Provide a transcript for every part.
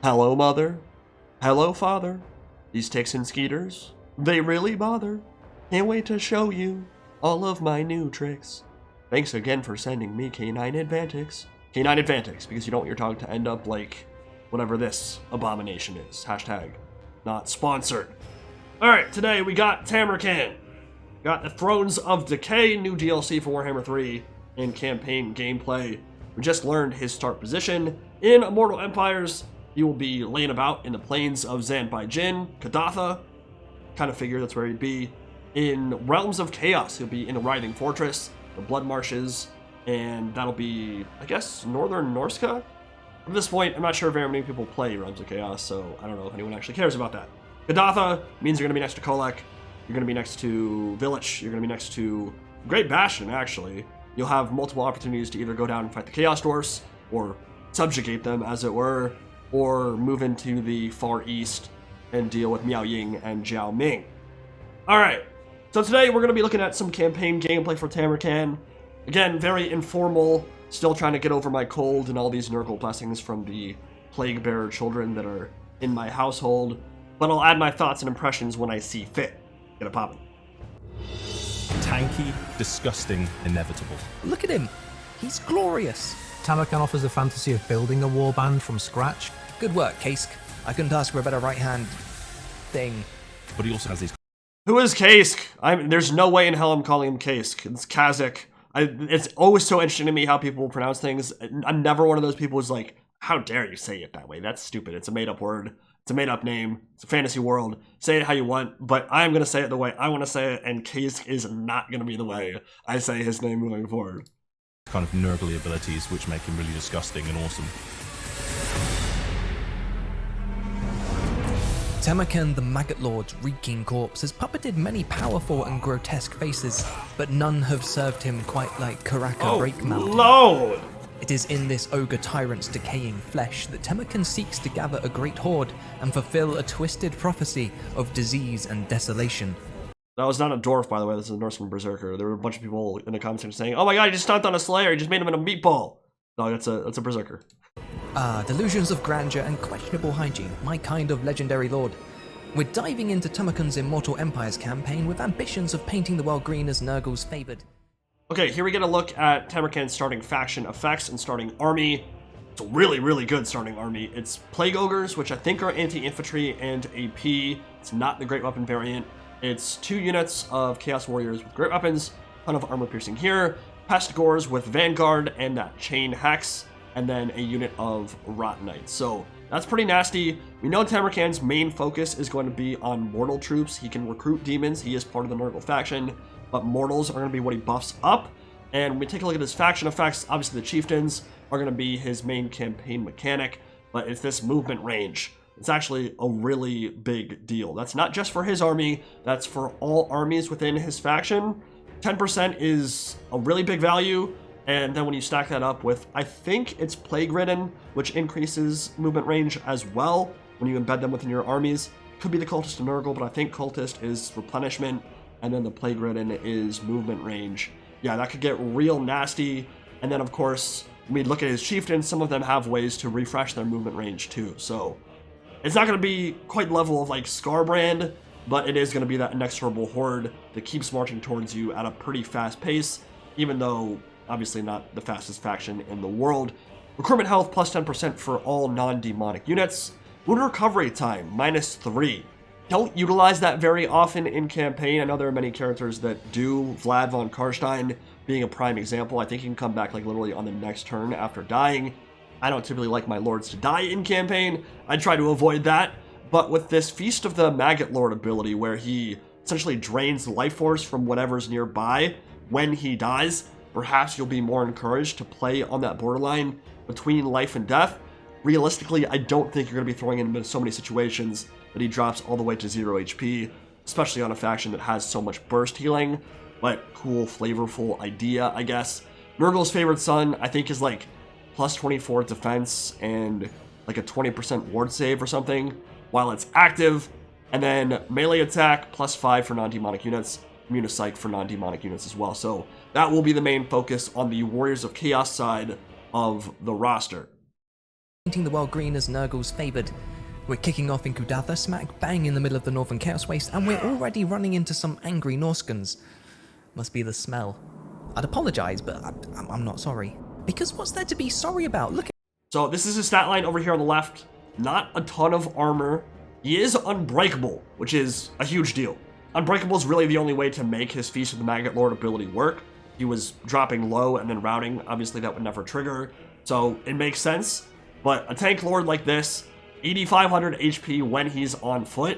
Hello, mother. Hello, father. These ticks and skeeters, they really bother. Can't wait to show you all of my new tricks. Thanks again for sending me Canine Advantix. Canine Advantix, because you don't want your dog to end up like whatever this abomination is. Hashtag not sponsored. Alright, today we got Tamurkhan. Got the Thrones of Decay, new DLC for Warhammer 3, and campaign gameplay. We just learned his start position. In Immortal Empires, he will be laying about in the plains of Zanbai-Jin, Kadatha. Kind of figure that's where he'd be. In Realms of Chaos, he'll be in a Writhing Fortress, the Blood Marshes, and that'll be, I guess, Northern Norska? At this point, I'm not sure very many people play Realms of Chaos, so I don't know if anyone actually cares about that. Kadatha means you're going to be next to Kolek, you're going to be next to Village, you're going to be next to Great Bastion, actually. You'll have multiple opportunities to either go down and fight the Chaos Dwarfs, or subjugate them, as it were, or move into the Far East and deal with Miao Ying and Jiao Ming. Alright, so today we're going to be looking at some campaign gameplay for Tamurkhan. Again, very informal, still trying to get over my cold and all these Nurgle blessings from the plague bearer children that are in my household, but I'll add my thoughts and impressions when I see fit. Get it poppin'. Tanky, disgusting, inevitable. Look at him. He's glorious. Tamurkhan offers the fantasy of building a warband from scratch. Good work, Kask. I couldn't ask for a better right-hand thing. But he also has these... Who is Kask? There's no way in hell I'm calling him Kask. It's Kazakh. It's always so interesting to me how people pronounce things. I'm never one of those people who's like, how dare you say it that way? That's stupid. It's a made-up word. It's a made-up name. It's a fantasy world. Say it how you want, but I'm going to say it the way I want to say it, and Kask is not going to be the way I say his name moving forward. kind of Nurgle abilities, which make him really disgusting and awesome. Tamurkhan the Maggot Lord's reeking corpse has puppeted many powerful and grotesque faces, but none have served him quite like Karaka Breakmountain. Lord! It is in this ogre tyrant's decaying flesh that Tamurkhan seeks to gather a great horde and fulfill a twisted prophecy of disease and desolation. That was not a dwarf, by the way. This is a Norseman berserker. There were a bunch of people in the comments section saying, "Oh my god, he just stomped on a slayer. He just made him in a meatball." No, that's a berserker. Delusions of grandeur and questionable hygiene, my kind of legendary lord. We're diving into Tamurkhan's Immortal Empires campaign with ambitions of painting the world green as Nurgle's favored. Okay, here we get a look at Tamurkhan's starting faction effects and starting army. It's a really, really good starting army. It's Plague Ogres, which I think are anti-infantry and AP. It's not the Great Weapon variant. It's 2 units of Chaos Warriors with Great Weapons, ton of armor piercing here, Pest Gores with Vanguard and that Chain Hex, and then a unit of Rot Knights. So that's pretty nasty. We know Tamurkhan's main focus is going to be on mortal troops. He can recruit demons. He is part of the Nurgle faction, but mortals are going to be what he buffs up. And when we take a look at his faction effects, obviously the chieftains are going to be his main campaign mechanic, but it's this movement range. It's actually a really big deal. That's not just for his army, that's for all armies within his faction. 10% is a really big value, and then when you stack that up with, I think it's Plague Ridden, which increases movement range as well when you embed them within your armies. Could be the Cultist and Nurgle, but I think Cultist is replenishment, and then the Plague Ridden is movement range. Yeah, that could get real nasty. And then of course, when we look at his chieftains, some of them have ways to refresh their movement range too. So it's not going to be quite level of like Scarbrand, but it is going to be that inexorable horde that keeps marching towards you at a pretty fast pace, even though obviously not the fastest faction in the world. Recruitment health plus 10% for all non-demonic units. Wound recovery time -3. Don't utilize that very often in campaign. I know there are many characters that do, Vlad von Karstein being a prime example. I think he can come back like literally on the next turn after dying. I don't typically like my lords to die in campaign. I try to avoid that. But with this Feast of the Maggot Lord ability where he essentially drains the life force from whatever's nearby when he dies, perhaps you'll be more encouraged to play on that borderline between life and death. Realistically, I don't think you're going to be throwing him into so many situations that he drops all the way to 0 HP, especially on a faction that has so much burst healing. But cool, flavorful idea, I guess. Nurgle's favorite son, I think, is like plus 24 defense and like a 20% ward save or something while it's active. And then melee attack plus 5 for non-demonic units, Immunopsych for non-demonic units as well. So that will be the main focus on the Warriors of Chaos side of the roster. painting the world green as Nurgle's favoured. We're kicking off in Kudatha, smack bang in the middle of the Northern Chaos Waste, and we're already running into some angry Norskans. Must be the smell. I'd apologise, but I'm not sorry. Because what's there to be sorry about? Look at... So this is his stat line over here on the left. Not a ton of armor. He is unbreakable, which is a huge deal. Unbreakable is really the only way to make his Feast of the Maggot Lord ability work. He was dropping low and then routing. Obviously, that would never trigger. So it makes sense. But a tank lord like this, 8,500 HP when he's on foot,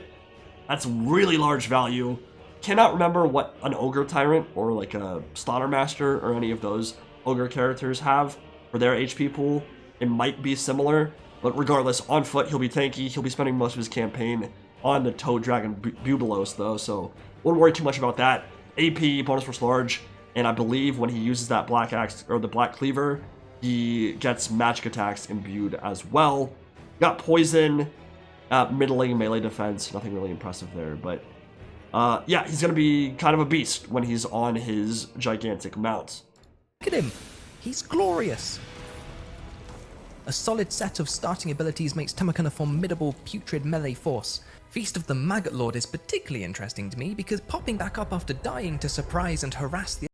that's really large value. Cannot remember what an Ogre Tyrant or like a Slaughtermaster or any of those Ogre characters have for their HP pool. It might be similar, but regardless, on foot, he'll be tanky. He'll be spending most of his campaign on the Toad Dragon Bubelos, though, so won't worry too much about that. AP, bonus force large, and I believe when he uses that Black Axe, or the Black Cleaver, he gets magic attacks imbued as well. Got poison, middling melee defense, nothing really impressive there, but yeah, he's going to be kind of a beast when he's on his gigantic mount. Look at him. He's glorious. A solid set of starting abilities makes Tamurkhan a formidable putrid melee force. Feast of the Maggot Lord is particularly interesting to me because popping back up after dying to surprise and harass the...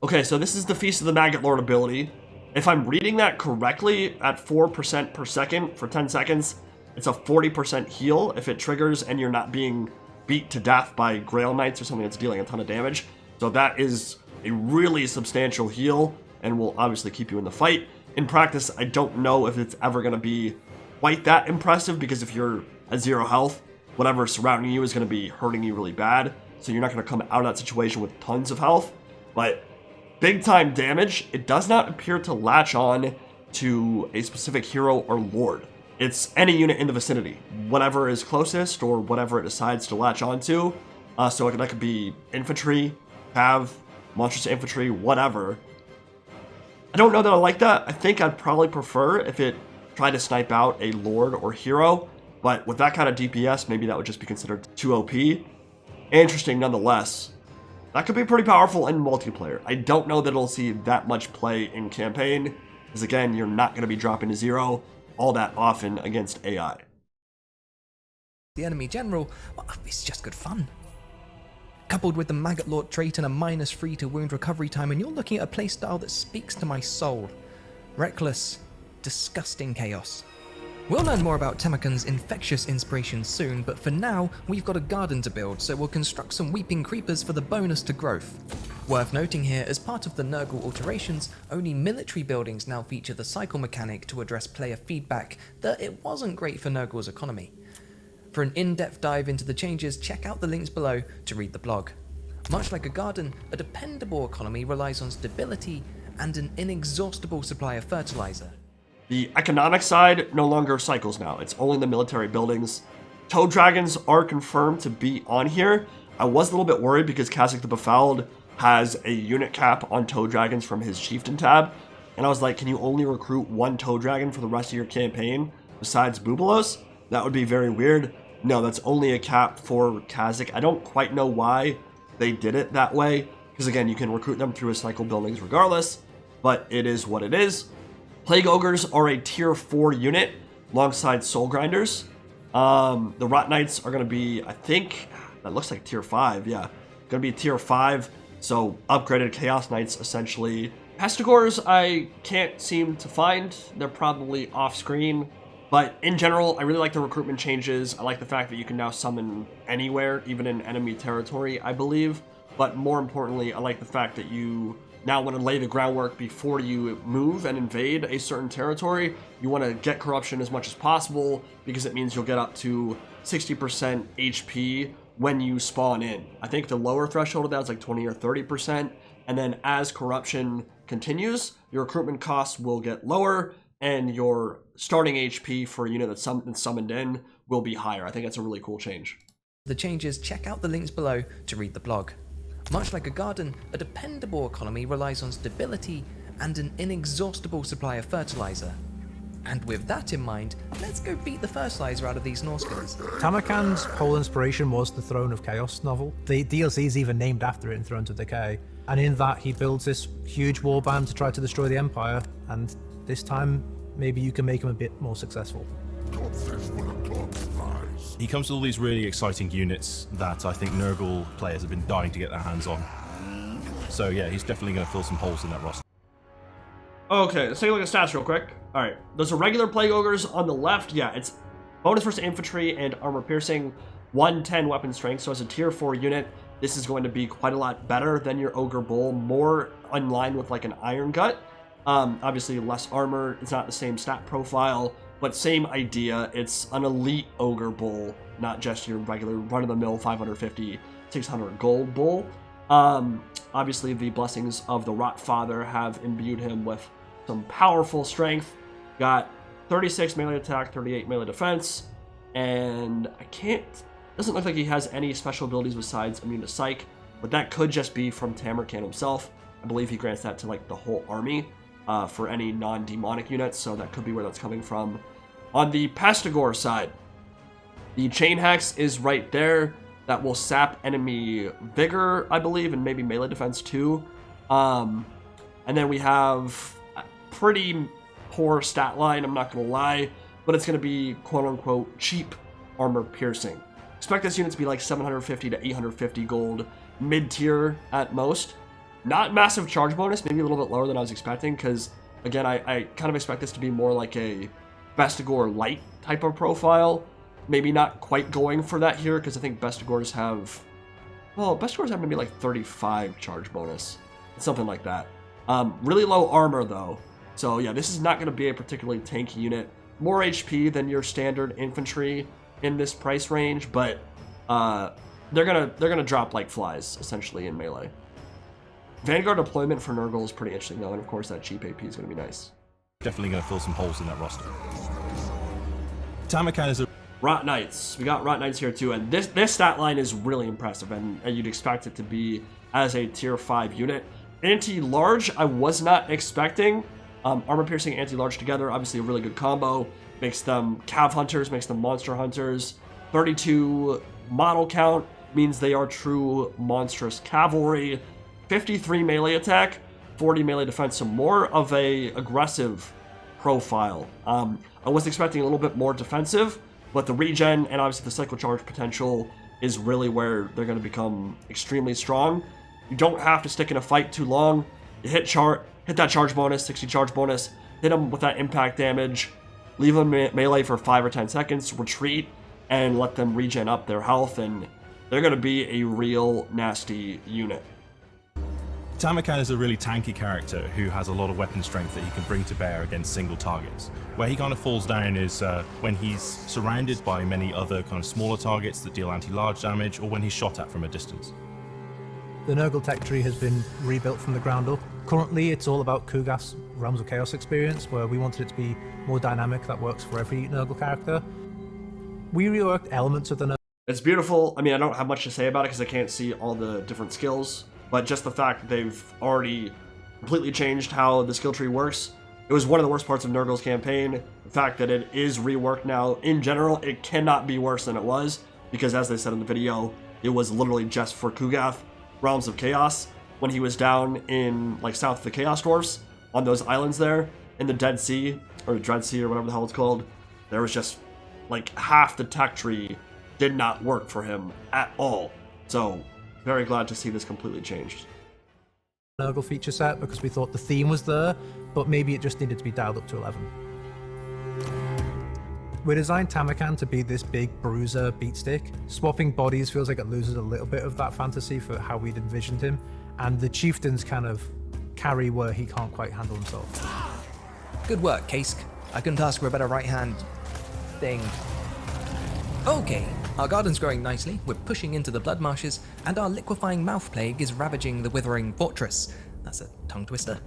Okay, so this is the Feast of the Maggot Lord ability. If I'm reading that correctly, at 4% per second for 10 seconds, it's a 40% heal if it triggers and you're not being beat to death by Grail Knights or something that's dealing a ton of damage. So that is a really substantial heal and will obviously keep you in the fight. In practice, I don't know if it's ever going to be quite that impressive because if you're at 0 health, whatever's surrounding you is going to be hurting you really bad. So you're not going to come out of that situation with tons of health. But big time damage, it does not appear to latch on to a specific hero or lord. It's any unit in the vicinity, whatever is closest or whatever it decides to latch onto. So that could be infantry, cav, monstrous infantry, whatever. I don't know that I like that. I think I'd probably prefer if it tried to snipe out a lord or hero, but with that kind of DPS, maybe that would just be considered too OP. Interesting nonetheless. That could be pretty powerful in multiplayer. I don't know that it'll see that much play in campaign, because again, you're not going to be dropping to 0 all that often against AI. The enemy general, well, it's just good fun. Coupled with the Maggot Lord trait and a -3 to wound recovery time, and you're looking at a playstyle that speaks to my soul. Reckless, disgusting chaos. We'll learn more about Tamurkhan's infectious inspiration soon, but for now, we've got a garden to build, so we'll construct some weeping creepers for the bonus to growth. Worth noting here, as part of the Nurgle alterations, only military buildings now feature the cycle mechanic to address player feedback that it wasn't great for Nurgle's economy. For an in-depth dive into the changes, check out the links below to read the blog. Much like a garden, a dependable economy relies on stability and an inexhaustible supply of fertilizer. The economic side no longer cycles now. It's only the military buildings. Toad Dragons are confirmed to be on here. I was a little bit worried because Khazak the Befouled has a unit cap on Toad Dragons from his Chieftain tab. And I was like, can you only recruit 1 Toad Dragon for the rest of your campaign besides Bubelos? That would be very weird. No, that's only a cap for Khazak. I don't quite know why they did it that way. Because again, you can recruit them through his cycle buildings regardless. But it is what it is. Plague Ogres are a tier 4 unit alongside Soul Grinders. The Rot Knights are going to be, I think, that looks like tier 5, yeah. Going to be tier 5, so upgraded Chaos Knights essentially. Pestigores I can't seem to find. They're probably off screen. But in general, I really like the recruitment changes. I like the fact that you can now summon anywhere, even in enemy territory, I believe. But more importantly, I like the fact that you now want to lay the groundwork before you move and invade a certain territory. You want to get corruption as much as possible because it means you'll get up to 60% HP when you spawn in. I think the lower threshold of that is like 20 or 30%. And then as corruption continues, your recruitment costs will get lower and your starting HP for a unit that's summoned in will be higher. I think that's a really cool change. The changes, check out the links below to read the blog. Much like a garden, a dependable economy relies on stability and an inexhaustible supply of fertilizer. And with that in mind, let's go beat the fertilizer out of these Norskans. Tamurkhan's whole inspiration was the Throne of Chaos novel. The DLC is even named after it in Thrones of Decay. And in that, he builds this huge warband to try to destroy the Empire. And this time, maybe you can make him a bit more successful. He comes with all these really exciting units that I think Nurgle players have been dying to get their hands on. So yeah, he's definitely going to fill some holes in that roster. Okay, let's take a look at stats real quick. Alright, those are regular Plague Ogres on the left. Yeah, it's bonus versus infantry and armor piercing, 110 weapon strength. So as a tier 4 unit, this is going to be quite a lot better than your Ogre Bull, more in line with like an Iron Gut. Obviously less armor, it's not the same stat profile, but same idea. It's an elite Ogre Bull, not just your regular run-of-the-mill 550, 600 gold bull. Obviously the blessings of the Rot Father have imbued him with some powerful strength. Got 36 melee attack, 38 melee defense, and doesn't look like he has any special abilities besides immune to psych, but that could just be from Tamurkhan himself. I believe he grants that to like the whole army for any non-demonic units, so that could be where that's coming from. On the Pestigore side, the Chain Hex is right there. That will sap enemy vigor, I believe, and maybe melee defense too. And then we have a pretty poor stat line, I'm not going to lie, but it's going to be quote-unquote cheap armor piercing. Expect this unit to be like 750 to 850 gold, mid-tier at most. Not massive charge bonus, maybe a little bit lower than I was expecting, because, again, I kind of expect this to be more like a Pestigore light type of profile. Maybe not quite going for that here, because I think Pestigores have... Well, Pestigores have maybe like 35 charge bonus. Something like that. Really low armor, though. So, yeah, this is not going to be a particularly tanky unit. More HP than your standard infantry in this price range, but they're gonna drop like flies, essentially, in melee. Vanguard deployment for Nurgle is pretty interesting, though, and of course that cheap AP is going to be nice. Definitely going to fill some holes in that roster. Tamurkhan is a... Rot Knights. We got Rot Knights here too, and this stat line is really impressive, and you'd expect it to be as a tier 5 unit. Anti-large, I was not expecting. Armor piercing, anti-large together, obviously a really good combo. Makes them cav hunters, makes them monster hunters. 32 model count means they are true monstrous cavalry. 53 melee attack, 40 melee defense, so more of a aggressive profile. I was expecting a little bit more defensive, but the regen and obviously the cycle charge potential is really where they're going to become extremely strong. You don't have to stick in a fight too long. You hit that charge bonus, 60 charge bonus, hit them with that impact damage, leave them melee for 5 or 10 seconds, retreat, and let them regen up their health, and they're going to be a real nasty unit. Tamurkhan is a really tanky character who has a lot of weapon strength that he can bring to bear against single targets. Where he kind of falls down is when he's surrounded by many other kind of smaller targets that deal anti-large damage, or when he's shot at from a distance. The Nurgle tech tree has been rebuilt from the ground up. Currently, it's all about Kugath's Realms of Chaos experience, where we wanted it to be more dynamic, that works for every Nurgle character. We reworked elements of the Nurgle. It's beautiful. I mean, I don't have much to say about it because I can't see all the different skills, but just the fact that they've already completely changed how the skill tree works. It was one of the worst parts of Nurgle's campaign. The fact that it is reworked now, in general, it cannot be worse than it was, because as they said in the video, it was literally just for Kugath, Realms of Chaos, when he was down in, like, south of the Chaos Dwarfs, on those islands there, in the Dead Sea, or the Dread Sea, or whatever the hell it's called. There was just, like, half the tech tree did not work for him at all. So, very glad to see this completely changed. Nurgle feature set, because we thought the theme was there, but maybe it just needed to be dialed up to 11. We designed Tamurkhan to be this big bruiser beatstick. Swapping bodies feels like it loses a little bit of that fantasy for how we'd envisioned him, and the chieftains kind of carry where he can't quite handle himself. Good work, Kask. I couldn't ask for a better right-hand thing. Okay, our garden's growing nicely, we're pushing into the blood marshes, and our liquefying mouth plague is ravaging the withering fortress. That's a tongue twister.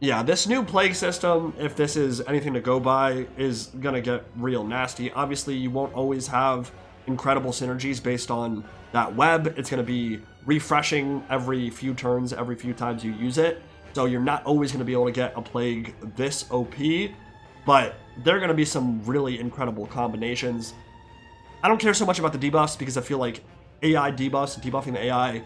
Yeah, this new plague system, if this is anything to go by, is gonna get real nasty. Obviously, you won't always have incredible synergies based on that web. It's gonna be refreshing every few turns, every few times you use it. So you're not always gonna be able to get a plague this OP, but there are gonna be some really incredible combinations. I don't care so much about the debuffs because I feel like AI debuffs, debuffing the AI,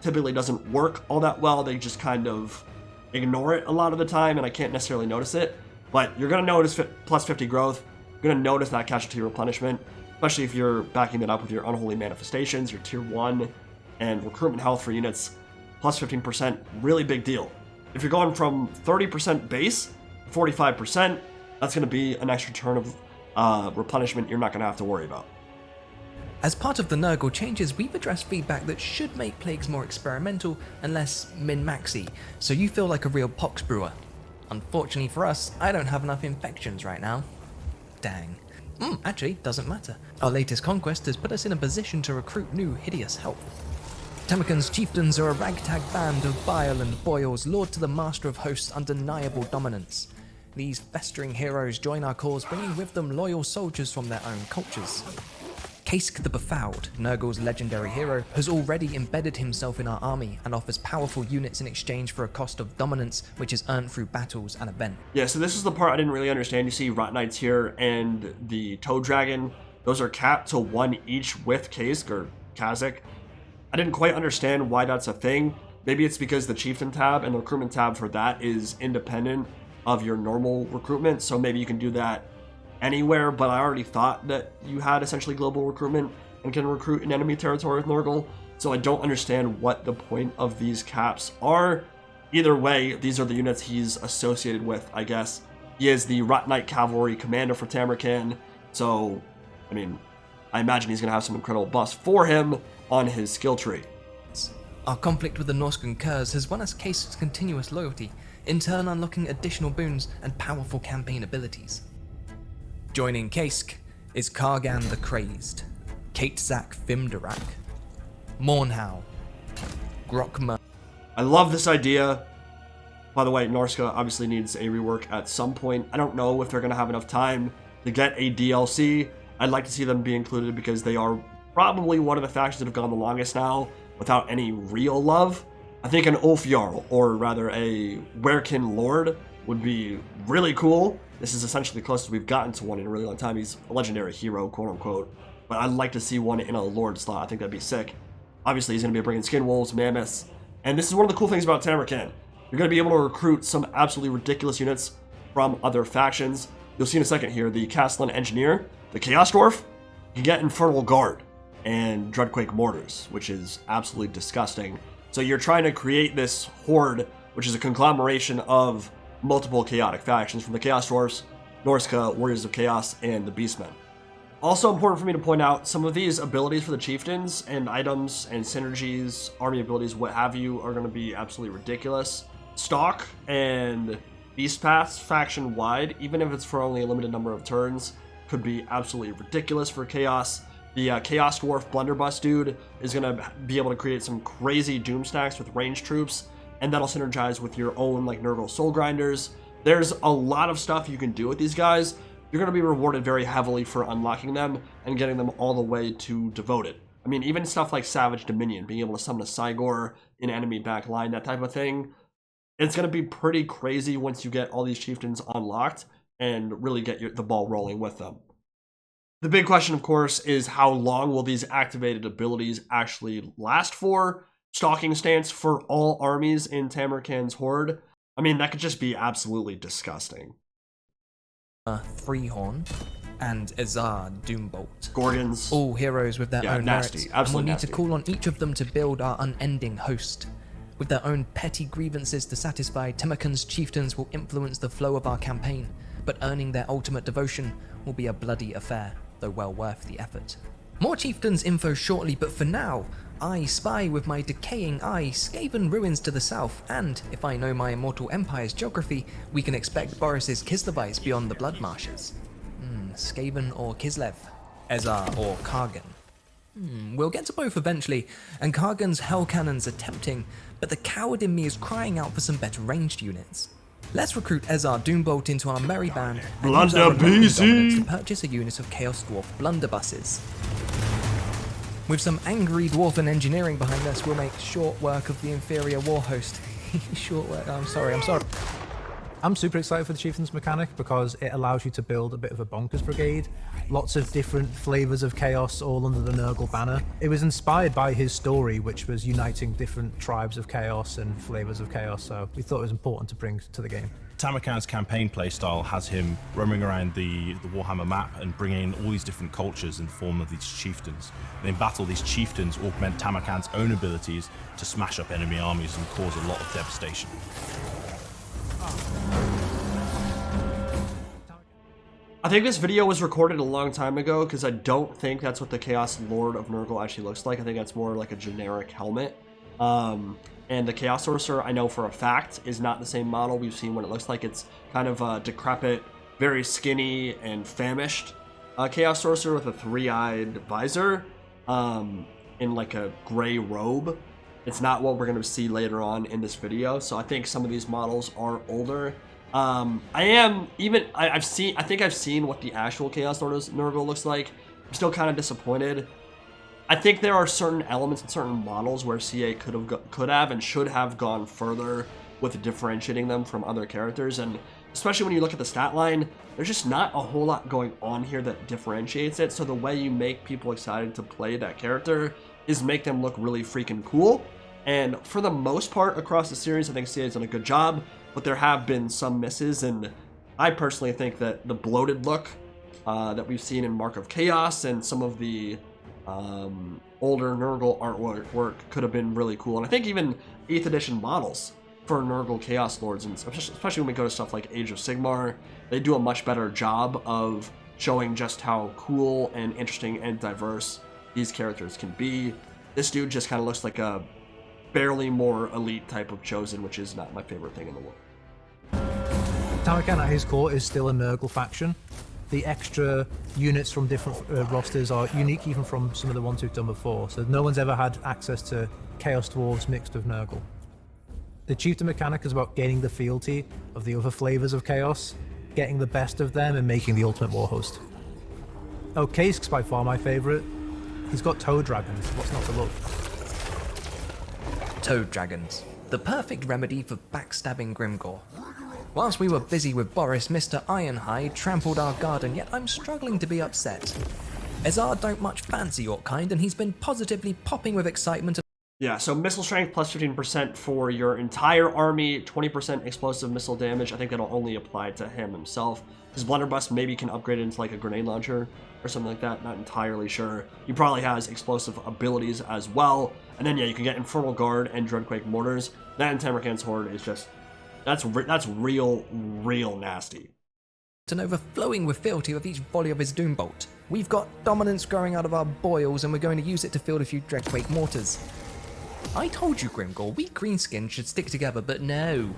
typically doesn't work all that well. They just kind of ignore it a lot of the time, and I can't necessarily notice it. But you're going to notice plus 50 growth. You're going to notice that casualty replenishment, especially if you're backing it up with your unholy manifestations, your tier 1, and recruitment health for units, plus 15%, really big deal. If you're going from 30% base, 45%, that's going to be an extra turn of replenishment you're not going to have to worry about. As part of the Nurgle changes, we've addressed feedback that should make plagues more experimental and less min-maxy, so you feel like a real pox brewer. Unfortunately for us, I don't have enough infections right now. Dang. Actually, doesn't matter. Our latest conquest has put us in a position to recruit new hideous help. Tamurkhan's chieftains are a ragtag band of bile and boils, lured to the master of hosts' undeniable dominance. These festering heroes join our cause, bringing with them loyal soldiers from their own cultures. Kaisk the Befouled, Nurgle's legendary hero, has already embedded himself in our army and offers powerful units in exchange for a cost of dominance, which is earned through battles and events. Yeah, so this is the part I didn't really understand. You see Rot Knights here and the Toad Dragon. Those are capped to 1 each with Kaisk or Kazakh. I didn't quite understand why that's a thing. Maybe it's because the Chieftain tab and the recruitment tab for that is independent of your normal recruitment, so maybe you can do that anywhere, but I already thought that you had essentially global recruitment and can recruit in enemy territory with Nurgle, so I don't understand what the point of these caps are. Either way, these are the units he's associated with, I guess. He is the Rot Knight Cavalry Commander for Tamurkhan, so, I mean, I imagine he's going to have some incredible buffs for him on his skill tree. Our conflict with the Norscan Curs has won us Kaisk's continuous loyalty, in turn unlocking additional boons and powerful campaign abilities. Joining Kaisk is Kargan the Crazed, Katezak Fimdarak, Mornhowl, Grokmer. I love this idea. By the way, Norska obviously needs a rework at some point. I don't know if they're going to have enough time to get a DLC. I'd like to see them be included because they are probably one of the factions that have gone the longest now without any real love. I think an Ulfjarl, or rather a Werkin Lord, would be really cool. This is essentially the closest we've gotten to one in a really long time. He's a legendary hero, quote unquote. But I'd like to see one in a Lord slot. I think that'd be sick. Obviously, he's going to be bringing skin wolves, mammoths. And this is one of the cool things about Tamurkhan. You're going to be able to recruit some absolutely ridiculous units from other factions. You'll see in a second here, the Castellan Engineer, the Chaos Dwarf, you can get Infernal Guard and Dreadquake Mortars, which is absolutely disgusting. So you're trying to create this horde, which is a conglomeration of multiple chaotic factions from the Chaos Dwarfs, Norska, Warriors of Chaos, and the Beastmen. Also important for me to point out, some of these abilities for the chieftains and items and synergies, army abilities, what have you, are going to be absolutely ridiculous. Stalk and Beast Paths faction-wide, even if it's for only a limited number of turns, could be absolutely ridiculous for Chaos. The Chaos Dwarf Blunderbuss dude is going to be able to create some crazy doom stacks with ranged troops, and that'll synergize with your own like Nurgle Soul Grinders. There's a lot of stuff you can do with these guys. You're going to be rewarded very heavily for unlocking them and getting them all the way to Devoted. I mean, even stuff like Savage Dominion, being able to summon a Cygor in enemy back line, that type of thing. It's going to be pretty crazy once you get all these chieftains unlocked and really get the ball rolling with them. The big question, of course, is how long will these activated abilities actually last for? Stalking Stance for all armies in Tamurkhan's Horde. I mean, that could just be absolutely disgusting. Freehorn and Azar Doombolt. Gorgons. All heroes with their own nasty. merits, Absolutely and we'll need nasty. to call on each of them to build our unending host. With their own petty grievances to satisfy, Tamurkhan's chieftains will influence the flow of our campaign, but earning their ultimate devotion will be a bloody affair, though well worth the effort. More chieftains info shortly, but for now, I spy with my decaying eye Skaven ruins to the south, and if I know my Immortal Empire's geography, we can expect Boris's Kislevites beyond the Blood Marshes. Skaven or Kislev, Ezar or Kargan. We'll get to both eventually, and Kargan's hell cannons are tempting, but the coward in me is crying out for some better ranged units. Let's recruit Ezar Doombolt into our merry band and use our remaining dominance to purchase a unit of Chaos Dwarf Blunderbusses. With some angry dwarven engineering behind us, we'll make short work of the inferior war host. Short work, I'm sorry. I'm super excited for the Chieftain's mechanic because it allows you to build a bit of a bonkers brigade. Lots of different flavors of chaos all under the Nurgle banner. It was inspired by his story, which was uniting different tribes of chaos and flavors of chaos, so we thought it was important to bring to the game. Tamurkhan's campaign playstyle has him roaming around the Warhammer map and bringing in all these different cultures in the form of these chieftains. And in battle, these chieftains augment Tamurkhan's own abilities to smash up enemy armies and cause a lot of devastation. I think this video was recorded a long time ago because I don't think that's what the Chaos Lord of Nurgle actually looks like. I think that's more like a generic helmet. And the Chaos Sorcerer, I know for a fact, is not the same model. We've seen what it looks like. It's kind of a decrepit, very skinny and famished Chaos Sorcerer with a three-eyed visor in like a gray robe. It's not what we're going to see later on in this video. So I think some of these models are older. I think I've seen what the actual Chaos Lord of Nurgle looks like. I'm still kind of disappointed. I think there are certain elements and certain models where CA could have and should have gone further with differentiating them from other characters, and especially when you look at the stat line, there's just not a whole lot going on here that differentiates it. So the way you make people excited to play that character is make them look really freaking cool. And for the most part across the series, I think CA's done a good job, but there have been some misses, and I personally think that the bloated look that we've seen in Mark of Chaos and some of the older Nurgle artwork could have been really cool. And I think even 8th edition models for Nurgle Chaos Lords, and especially when we go to stuff like Age of Sigmar, they do a much better job of showing just how cool and interesting and diverse these characters can be. This dude just kind of looks like a barely more elite type of Chosen, which is not my favorite thing in the world. Tamurkhan at his core is still a Nurgle faction. The extra units from different rosters are unique even from some of the ones we've done before, so no one's ever had access to Chaos Dwarves mixed with Nurgle. The Chieftain mechanic is about gaining the fealty of the other flavors of Chaos, getting the best of them and making the ultimate war host. Oh, Kaesk's by far my favorite. He's got Toad Dragons, what's not to love? Toad Dragons, the perfect remedy for backstabbing Grimgor. Whilst we were busy with Boris, Mr. Ironhide trampled our garden, yet I'm struggling to be upset. Ezard don't much fancy Orc kind, and he's been positively popping with excitement. Yeah, so missile strength plus 15% for your entire army, 20% explosive missile damage. I think that'll only apply to him himself. His blunderbuss maybe can upgrade it into like a grenade launcher or something like that, not entirely sure. He probably has explosive abilities as well. And then yeah, you can get Infernal Guard and Dreadquake mortars. That and Tamurkhan's Horde is just, that's real nasty. And overflowing with fealty with each volley of his Doombolt. We've got dominance growing out of our boils, and we're going to use it to field a few Dreadquake mortars. I told you, Grimgor, we greenskins should stick together, but no.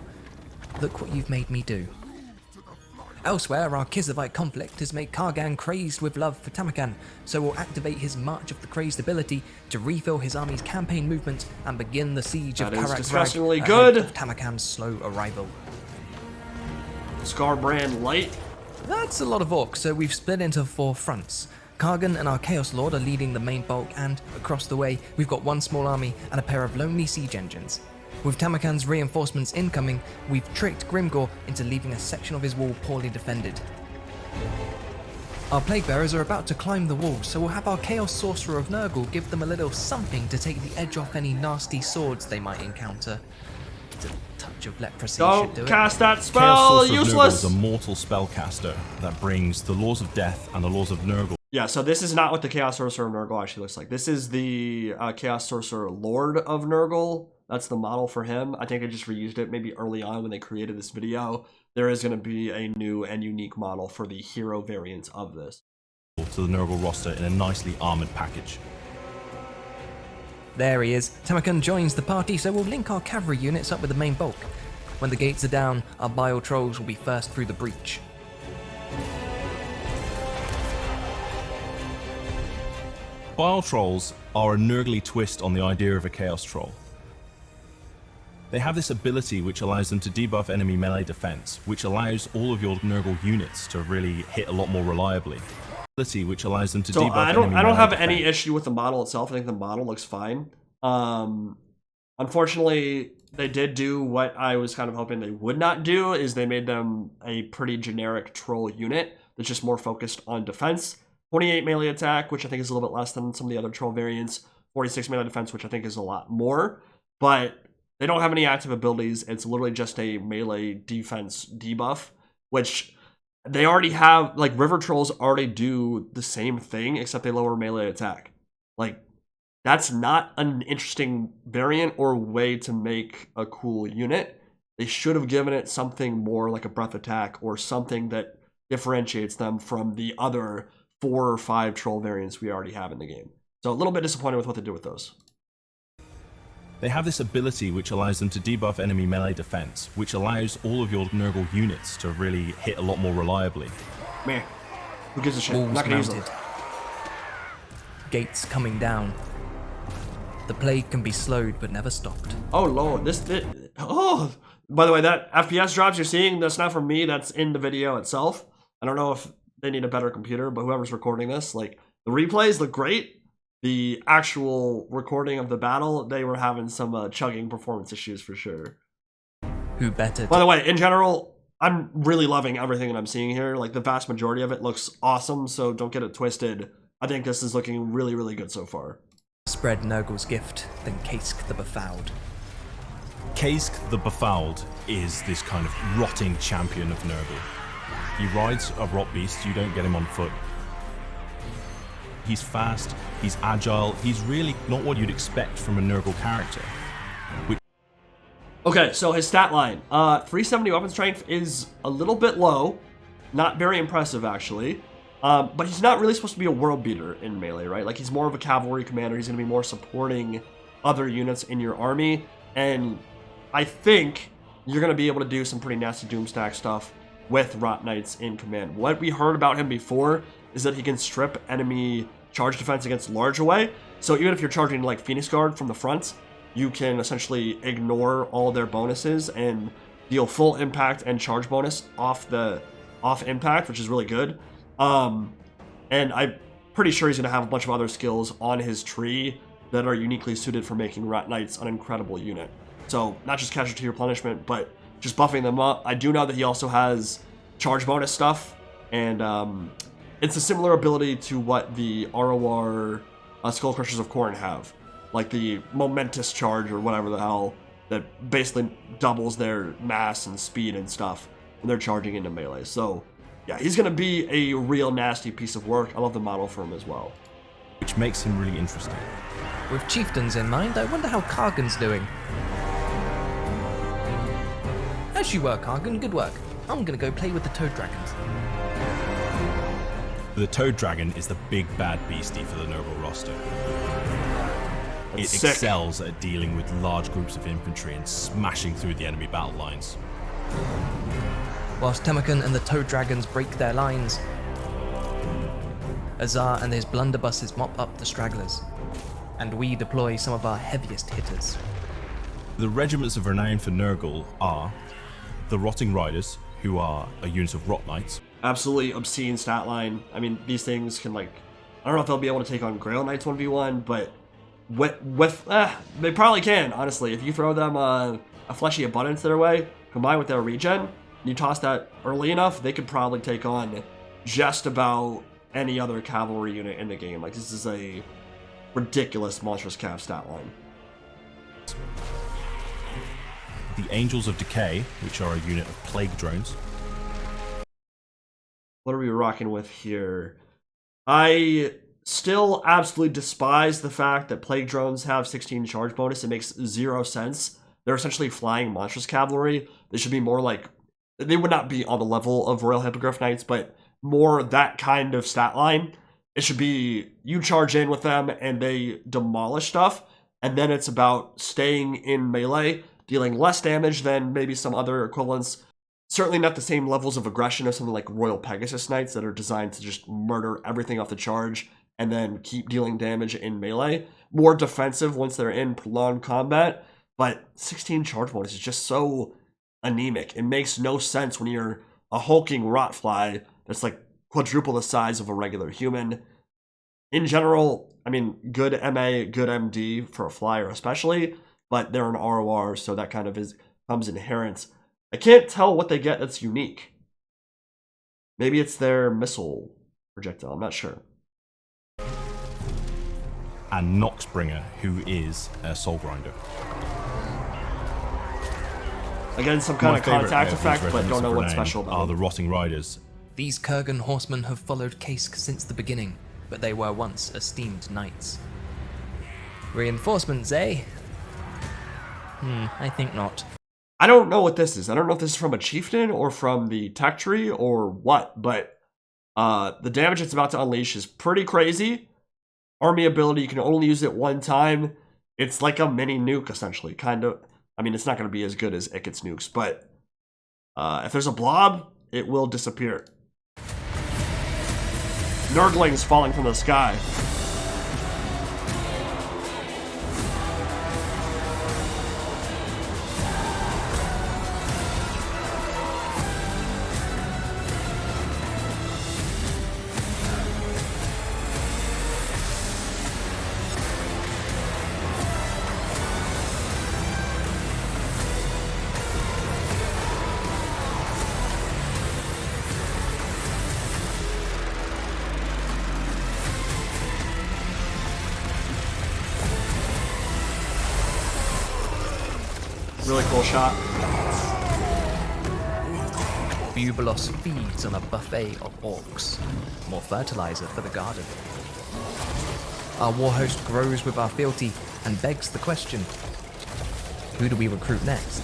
Look what you've made me do. Elsewhere, our Kizovite conflict has made Kargan crazed with love for Tamurkhan, so we'll activate his March of the Crazed ability to refill his army's campaign movement and begin the siege of Karak disgustingly good. Of Tamurkhan's slow arrival. Scarbrand Light. That's a lot of orcs, so we've split into 4 fronts. Kargan and our Chaos Lord are leading the main bulk, and across the way, we've got one small army and a pair of lonely siege engines. With Tamurkhan's reinforcements incoming, we've tricked Grimgor into leaving a section of his wall poorly defended. Our Plague Bearers are about to climb the wall, so we'll have our Chaos Sorcerer of Nurgle give them a little something to take the edge off any nasty swords they might encounter. A touch of leprosy should do Don't it. cast that Chaos spell, Sorcerer of Nurgle useless! is a mortal spellcaster that brings the laws of death and the laws of Nurgle. Yeah, so this is not what the Chaos Sorcerer of Nurgle actually looks like. This is the Chaos Sorcerer Lord of Nurgle. That's the model for him. I think they just reused it maybe early on when they created this video. There is going to be a new and unique model for the hero variant of this. To the Nurgle roster in a nicely armored package. There he is. Tamurkhan joins the party, so we'll link our cavalry units up with the main bulk. When the gates are down, our Bile Trolls will be first through the breach. Bile Trolls are a Nurgly twist on the idea of a Chaos Troll. They have this ability which allows them to debuff enemy melee defense, which allows all of your Nurgle units to really hit a lot more reliably. Ability which allows them to So debuff I don't enemy melee have defense. any issue with the model itself. I think the model looks fine. Unfortunately, they did do what I was kind of hoping they would not do, is they made them a pretty generic troll unit that's just more focused on defense. 28 melee attack, which I think is a little bit less than some of the other troll variants. 46 melee defense, which I think is a lot more. But they don't have any active abilities. It's literally just a melee defense debuff, which they already have. Like, River Trolls already do the same thing, except they lower melee attack. Like, that's not an interesting variant or way to make a cool unit. They should have given it something more like a breath attack or something that differentiates them from the other 4 or 5 troll variants we already have in the game. So a little bit disappointed with what they did with those. They have this ability which allows them to debuff enemy melee defense, which allows all of your Nurgle units to really hit a lot more reliably. Meh. Who gives a shit? Walls Not gonna use them. mounted. Gates coming down. The plague can be slowed but never stopped. Oh lord, oh! By the way, that FPS drops you're seeing, that's not from me, that's in the video itself. I don't know if they need a better computer, but whoever's recording this, like, the replays look great. The actual recording of the battle, they were having some chugging performance issues for sure. Who better? By the way, in general, I'm really loving everything that I'm seeing here. Like, the vast majority of it looks awesome, so don't get it twisted. I think this is looking really, really good so far. Spread Nurgle's gift, then Kask the Befouled. Kask the Befouled is this kind of rotting champion of Nurgle. He rides a rot beast, you don't get him on foot. He's fast, he's agile, he's really not what you'd expect from a Nurgle character. Okay, so his stat line. 370 weapon strength is a little bit low. Not very impressive, actually. But he's not really supposed to be a world beater in melee, right? Like, he's more of a cavalry commander. He's going to be more supporting other units in your army. And I think you're going to be able to do some pretty nasty Doomstack stuff with Rot Knights in command. What we heard about him before is that he can strip enemy charge defense against large away. So even if you're charging like Phoenix Guard from the front, you can essentially ignore all their bonuses and deal full impact and charge bonus off impact, which is really good. And I'm pretty sure he's going to have a bunch of other skills on his tree that are uniquely suited for making Rat Knights an incredible unit. So not just casualty replenishment, but just buffing them up. I do know that he also has charge bonus stuff, and it's a similar ability to what the ROR Skull Crushers of Khorne have. Like the momentous charge or whatever the hell that basically doubles their mass and speed and stuff when they're charging into melee. So yeah, he's going to be a real nasty piece of work. I love the model for him as well. Which makes him really interesting. With chieftains in mind, I wonder how Kargan's doing. As you were, Kargan, good work. I'm gonna go play with the Toad Dragons. The Toad Dragon is the big bad beastie for the Nurgle roster. It Sick. excels at dealing with large groups of infantry and smashing through the enemy battle lines. Whilst Tamurkhan and the Toad Dragons break their lines, Azar and his blunderbusses mop up the stragglers, and we deploy some of our heaviest hitters. The regiments of renown for Nurgle are the Rotting Riders, who are a unit of Rot Knights. Absolutely obscene stat line. I mean, these things can, like, I don't know if they'll be able to take on Grail Knights 1v1, but they probably can, honestly. If you throw them a Fleshy Abundance their way, combined with their regen, and you toss that early enough, they could probably take on just about any other cavalry unit in the game. Like, this is a ridiculous monstrous cav stat line. The Angels of Decay, which are a unit of plague drones. What are we rocking with here? I still absolutely despise the fact that plague drones have 16 charge bonus. It makes 0 sense. They're essentially flying monstrous cavalry. They should be more like, they would not be on the level of Royal Hippogriff Knights, but more that kind of stat line. It should be you charge in with them and they demolish stuff, and then it's about staying in melee, dealing less damage than maybe some other equivalents. Certainly not the same levels of aggression as something like Royal Pegasus Knights that are designed to just murder everything off the charge and then keep dealing damage in melee. More defensive once they're in prolonged combat, but 16 charge bonus is just so anemic. It makes no sense when you're a hulking rotfly that's like quadruple the size of a regular human. In general, I mean, good MA, good MD for a flyer especially, but they're an ROR, so that kind of comes inherent. I can't tell what they get that's unique. Maybe it's their missile projectile, I'm not sure. And Noxbringer, who is a Soul Grinder. Again, some kind My of favorite contact of these effect, but regiments don't know of what's renown special about are them. the Rotting Riders. These Kurgan horsemen have followed Kask since the beginning, but they were once esteemed knights. Reinforcements, eh? I think not. I don't know what this is. I don't know if this is from a chieftain or from the tech tree or what, but the damage it's about to unleash is pretty crazy. Army ability, you can only use it one time. It's like a mini nuke, essentially, kind of. I mean, it's not going to be as good as Ikit's nukes, but if there's a blob, it will disappear. Nurglings falling from the sky. Really cool shot. Bubulos feeds on a buffet of orcs. More fertilizer for the garden. Our war host grows with our fealty and begs the question, who do we recruit next?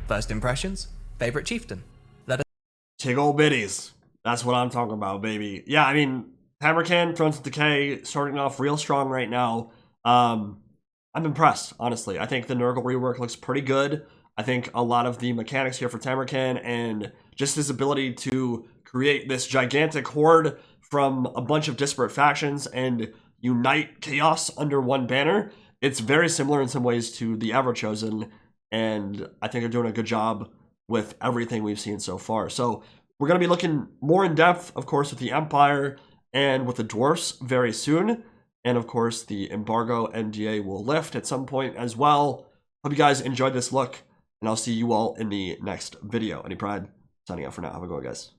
First impressions? Favorite chieftain? Let us Tig old biddies. That's what I'm talking about, baby. Yeah, I mean, Tamurkhan, Thrones of Decay, starting off real strong right now. I'm impressed, honestly. I think the Nurgle rework looks pretty good. I think a lot of the mechanics here for Tamurkhan and just his ability to create this gigantic horde from a bunch of disparate factions and unite chaos under one banner, it's very similar in some ways to the Ever-Chosen, and I think they're doing a good job with everything we've seen so far. So we're going to be looking more in depth, of course, with the Empire and with the Dwarfs very soon. And of course, the embargo NDA will lift at some point as well. Hope you guys enjoyed this look, and I'll see you all in the next video. Any Pride, signing out for now. Have a good one, guys.